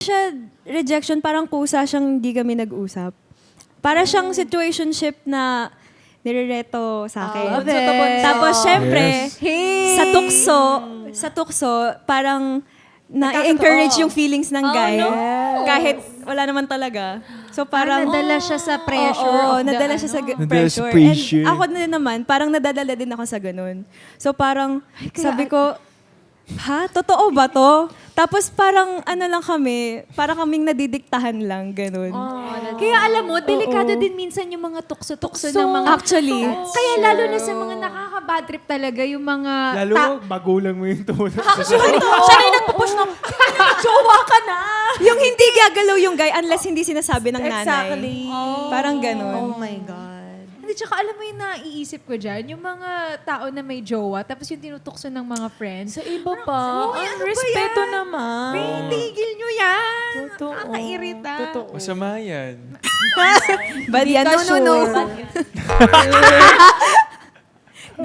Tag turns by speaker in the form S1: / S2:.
S1: Siya, rejection, parang kusa siyang hindi kami nag-usap. Para siyang situationship na nirereto sa akin. Tapos, syempre, sa tukso, parang na-encourage yung feelings ng guy. Kahit wala naman talaga. So parang...
S2: nadala siya sa pressure.
S1: Oo, nadala siya sa pressure. And ako na naman, parang nadadala din ako sa ganun. So parang, sabi ko, totoo ba to? Tapos parang ano lang kami, parang kaming nadidiktahan lang, ganun.
S2: Kaya alam mo, delikado din minsan yung mga tukso-tukso ng mga...
S1: Actually.
S2: Kaya lalo na sa mga nakaka-bad trip talaga, yung mga...
S3: Lalo, magulang mo yung tumulong.
S1: Siya na yung nagpupush ng, jowa ka na! Yung hindi gagalaw yung guy unless hindi sinasabi ng nanay.
S4: Exactly.
S1: Parang ganun.
S4: Oh my God.
S2: Hindi, tsaka alam mo yung naiisip ko dyan, yung mga tao na may jowa, tapos yung tinutukso ng mga friends.
S4: Sa iba pa, ang respeto naman.
S2: Tigil nyo yan!
S4: Totoo.
S2: Nakakairita.
S4: Totoo.
S3: Masama yan.
S1: But yan, no.